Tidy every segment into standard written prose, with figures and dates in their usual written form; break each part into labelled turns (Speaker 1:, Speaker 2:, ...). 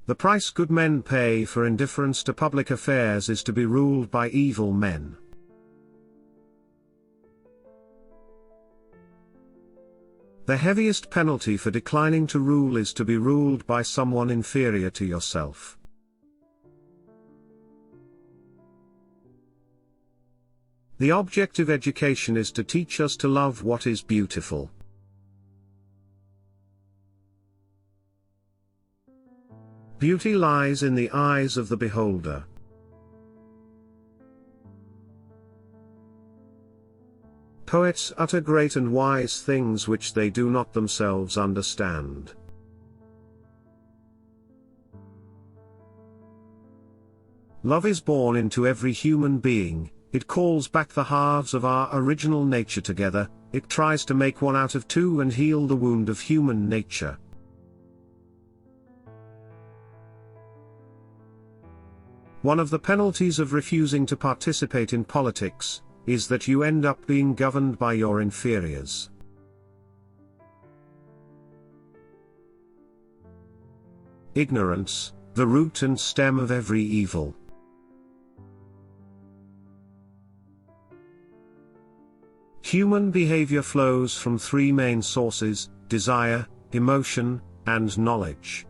Speaker 1: The price good men pay for indifference to public affairs is to be ruled by evil men. The heaviest penalty for declining to rule is to be ruled by someone inferior to yourself. The object of education is to teach us to love what is beautiful. Beauty lies in the eyes of the beholder. Poets utter great and wise things which they do not themselves understand. Love is born into every human being. It calls back the halves of our original nature together, it tries to make one out of two and heal the wound of human nature. One of the penalties of refusing to participate in politics is that you end up being governed by your inferiors. Ignorance, the root and stem of every evil. Human behavior flows from three main sources: desire, emotion, and knowledge.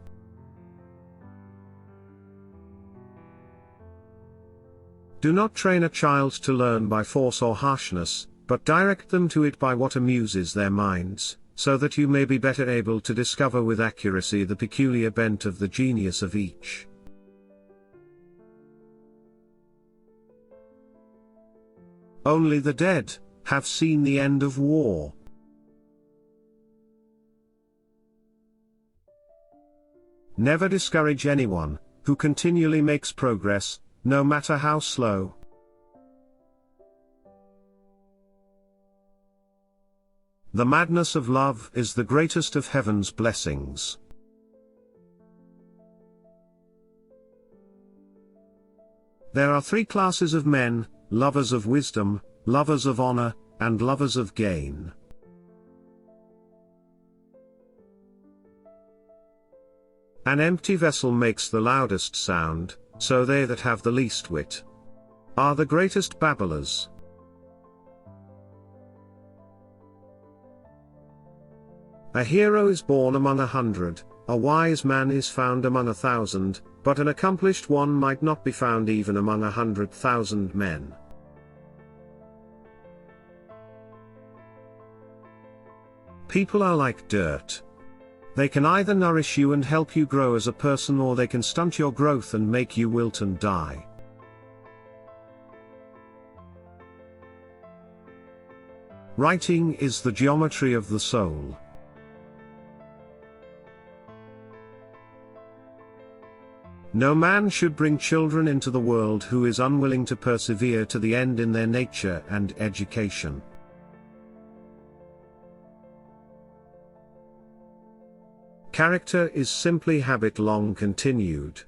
Speaker 1: Do not train a child to learn by force or harshness, but direct them to it by what amuses their minds, so that you may be better able to discover with accuracy the peculiar bent of the genius of each. Only the dead have seen the end of war. Never discourage anyone who continually makes progress, no matter how slow. The madness of love is the greatest of heaven's blessings. There are three classes of men: lovers of wisdom, lovers of honor, and lovers of gain. An empty vessel makes the loudest sound, so they that have the least wit are the greatest babblers. A hero is born among 100, a wise man is found among 1,000, but an accomplished one might not be found even among 100,000 men. People are like dirt. They can either nourish you and help you grow as a person, or they can stunt your growth and make you wilt and die. Writing is the geometry of the soul. No man should bring children into the world who is unwilling to persevere to the end in their nature and education. Character is simply habit long continued.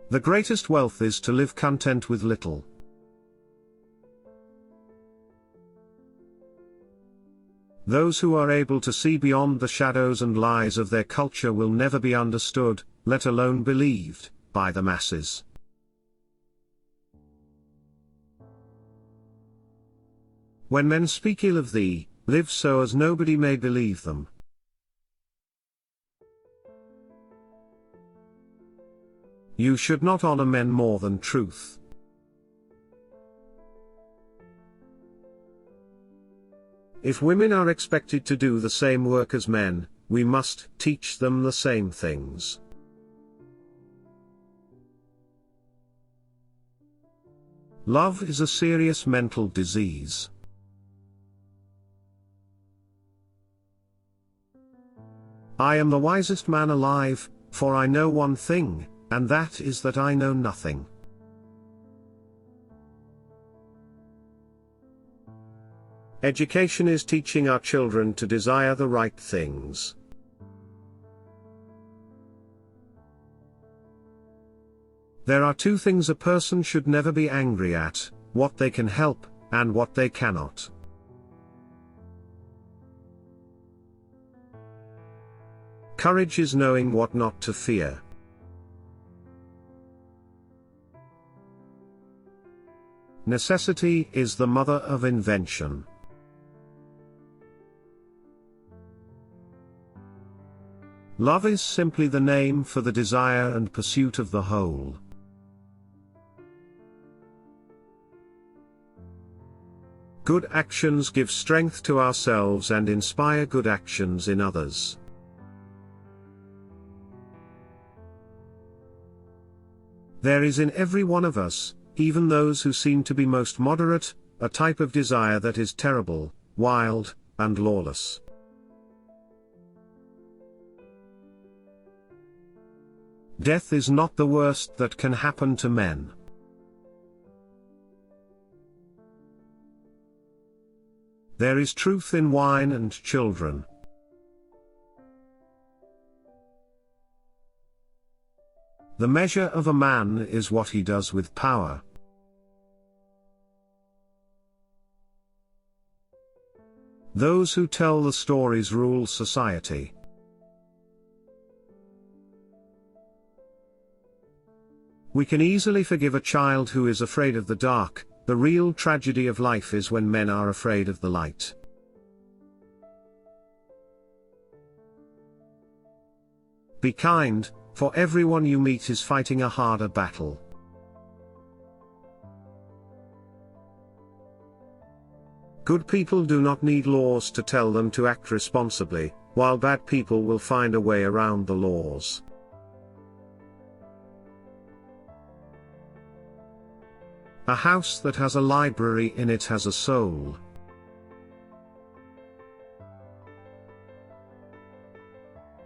Speaker 1: The greatest wealth is to live content with little. Those who are able to see beyond the shadows and lies of their culture will never be understood, let alone believed, by the masses. When men speak ill of thee, live so as nobody may believe them. You should not honor men more than truth. If women are expected to do the same work as men, we must teach them the same things. Love is a serious mental disease. I am the wisest man alive, for I know one thing, and that is that I know nothing. Education is teaching our children to desire the right things. There are two things a person should never be angry at: what they can help, and what they cannot. Courage is knowing what not to fear. Necessity is the mother of invention. Love is simply the name for the desire and pursuit of the whole. Good actions give strength to ourselves and inspire good actions in others. There is in every one of us, even those who seem to be most moderate, a type of desire that is terrible, wild, and lawless. Death is not the worst that can happen to men. There is truth in wine and children. The measure of a man is what he does with power. Those who tell the stories rule society. We can easily forgive a child who is afraid of the dark. The real tragedy of life is when men are afraid of the light. Be kind, for everyone you meet is fighting a harder battle. Good people do not need laws to tell them to act responsibly, while bad people will find a way around the laws. A house that has a library in it has a soul.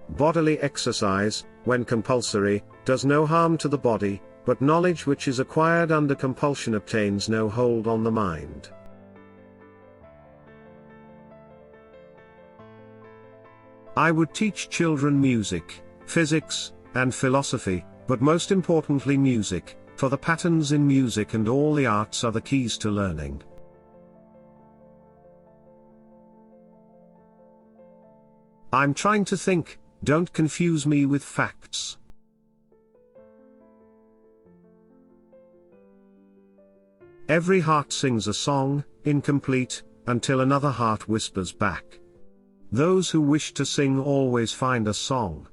Speaker 1: Bodily exercise, when compulsory, does no harm to the body, but knowledge which is acquired under compulsion obtains no hold on the mind. I would teach children music, physics, and philosophy, but most importantly music, for the patterns in music and all the arts are the keys to learning. I'm trying to think, don't confuse me with facts. Every heart sings a song, incomplete, until another heart whispers back. Those who wish to sing always find a song.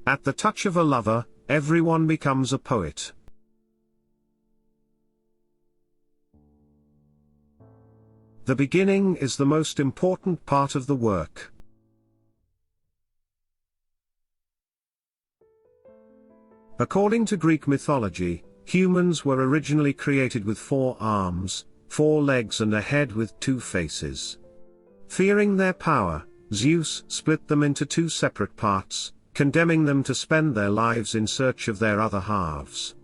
Speaker 1: At the touch of a lover, everyone becomes a poet. The beginning is the most important part of the work. According to Greek mythology, humans were originally created with 4 arms, 4 legs and a head with 2 faces. Fearing their power, Zeus split them into 2 separate parts, condemning them to spend their lives in search of their other halves.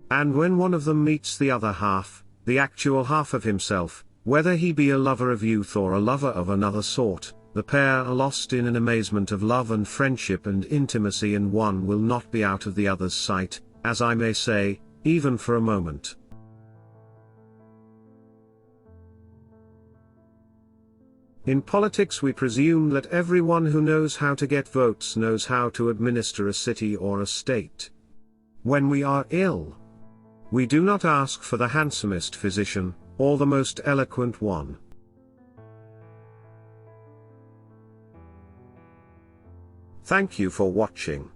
Speaker 1: And when one of them meets the other half, the actual half of himself, whether he be a lover of youth or a lover of another sort, the pair are lost in an amazement of love and friendship and intimacy, and one will not be out of the other's sight, as I may say, even for a moment. In politics we presume that everyone who knows how to get votes knows how to administer a city or a state. When we are ill, we do not ask for the handsomest physician, or the most eloquent one. Thank you for watching.